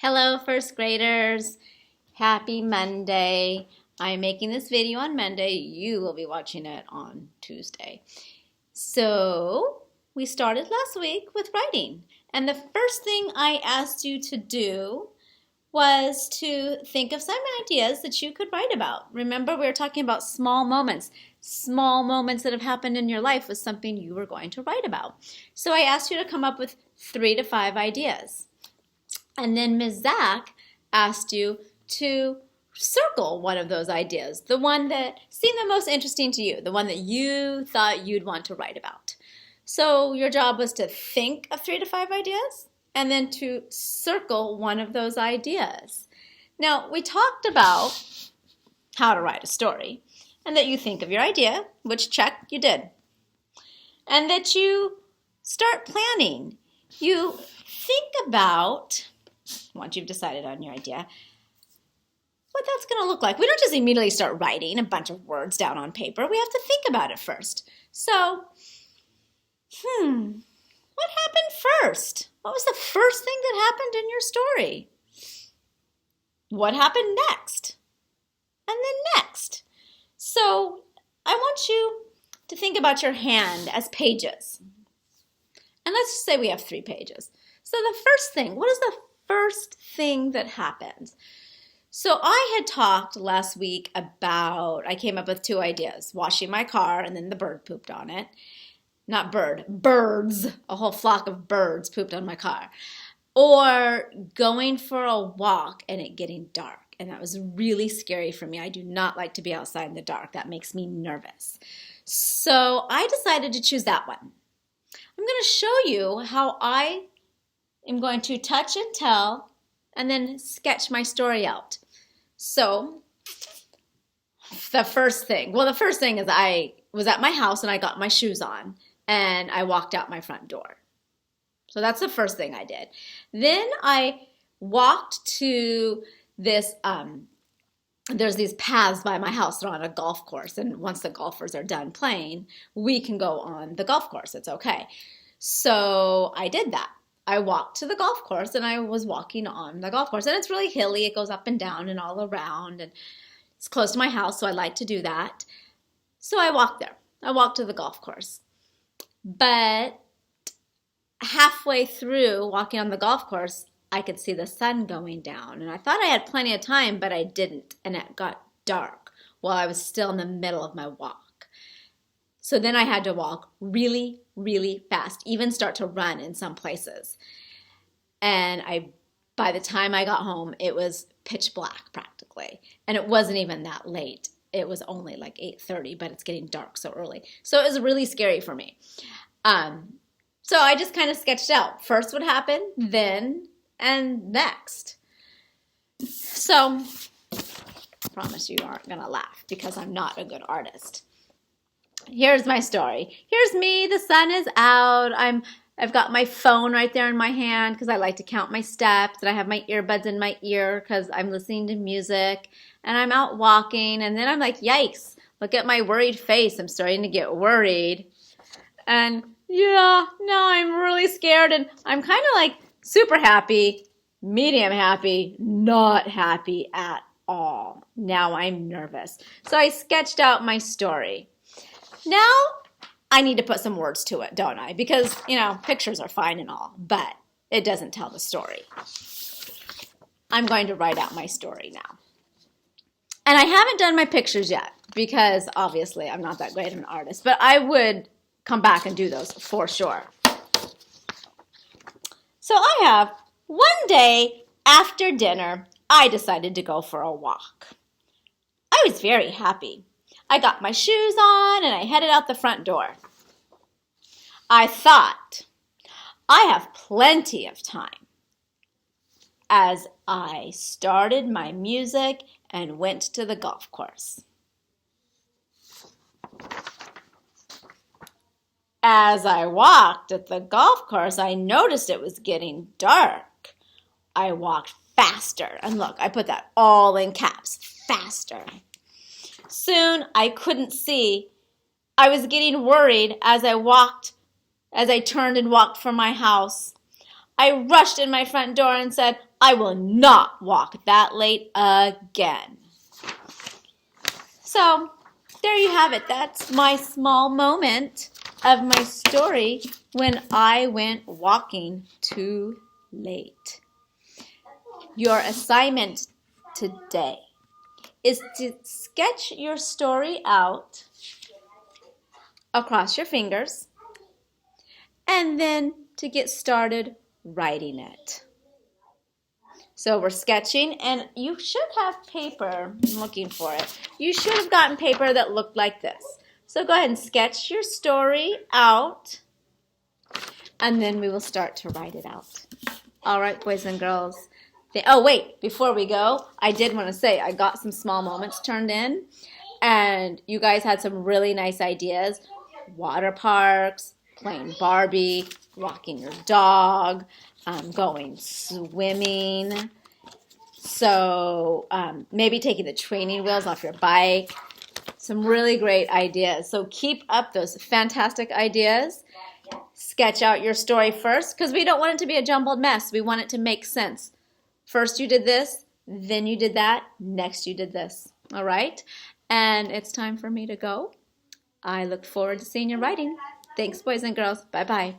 Hello, first graders. Happy Monday. I'm making this video on Monday. You will be watching it on Tuesday. So, we started last week with writing. And the first thing I asked you to do was to think of some ideas that you could write about. Remember, we were talking about small moments. Small moments that have happened in your life was something you were going to write about. So I asked you to come up with 3 to 5 ideas. And then Ms. Zach asked you to circle one of those ideas, the one that seemed the most interesting to you, the one that you thought you'd want to write about. So your job was to think of 3 to 5 ideas and then to circle one of those ideas. Now, we talked about how to write a story and that you think of your idea, which check, you did, and that you start planning. You think about, once you've decided on your idea, what that's going to look like. We don't just immediately start writing a bunch of words down on paper. We have to think about it first. So, what happened first? What was the first thing that happened in your story? What happened next? And then next. So, I want you to think about your hand as pages. And let's just say we have 3 pages. So the first thing, what is the first thing that happens? So I had talked last week about, I came up with 2 ideas, washing my car and then the bird pooped on it. Not bird, birds, a whole flock of birds pooped on my car. Or going for a walk and it getting dark. And that was really scary for me. I do not like to be outside in the dark. That makes me nervous. So I decided to choose that one. I'm going to show you how I am going to touch and tell and then sketch my story out. So the first thing is I was at my house and I got my shoes on and I walked out my front door. So that's the first thing I did. Then I walked to this, there's these paths by my house that are on a golf course, and once the golfers are done playing, we can go on the golf course. It's okay. So I did that. I walked to the golf course and I was walking on the golf course, and it's really hilly. It goes up and down and all around, and it's close to my house, so I like to do that. So I walked there. I walked to the golf course. But halfway through walking on the golf course, I could see the sun going down, and I thought I had plenty of time, but I didn't, and it got dark while I was still in the middle of my walk. So then I had to walk really, really fast, even start to run in some places. And by the time I got home, it was pitch black practically, and it wasn't even that late. It was only like 8:30, but it's getting dark so early. So it was really scary for me. So I just kind of sketched out first what happened, then, and next. So I promise you aren't going to laugh because I'm not a good artist. Here's my story. Here's me. The sun is out. I've got my phone right there in my hand because I like to count my steps, and I have my earbuds in my ear because I'm listening to music, and I'm out walking, and then I'm like, yikes, look at my worried face. I'm starting to get worried. And yeah, now I'm really scared, and I'm kind of like super happy, medium happy, not happy at all. Now I'm nervous. So I sketched out my story. Now I need to put some words to it, don't I? Because, pictures are fine and all, but it doesn't tell the story. I'm going to write out my story now. And I haven't done my pictures yet because obviously I'm not that great of an artist, but I would come back and do those for sure. So I have one day after dinner, I decided to go for a walk. I was very happy. I got my shoes on and I headed out the front door. I thought, I have plenty of time. As I started my music and went to the golf course. As I walked at the golf course, I noticed it was getting dark. I walked faster. And look, I put that all in caps, faster. Soon I couldn't see. I was getting worried as I turned and walked from my house. I rushed in my front door and said, I will not walk that late again. So there you have it. That's my small moment of my story when I went walking too late. Your assignment today is to sketch your story out across your fingers and then to get started writing it. So we're sketching, and you should have paper. I'm looking for it. You should have gotten paper that looked like this. So go ahead and sketch your story out, and then we will start to write it out. All right, boys and girls. Oh, wait, before we go, I did want to say I got some small moments turned in, and you guys had some really nice ideas. Water parks, playing Barbie, walking your dog, going swimming. So maybe taking the training wheels off your bike. Some really great ideas. So keep up those fantastic ideas. Sketch out your story first, because we don't want it to be a jumbled mess. We want it to make sense. First you did this, then you did that, next you did this. All right? And it's time for me to go. I look forward to seeing your writing. Thanks, boys and girls. Bye-bye.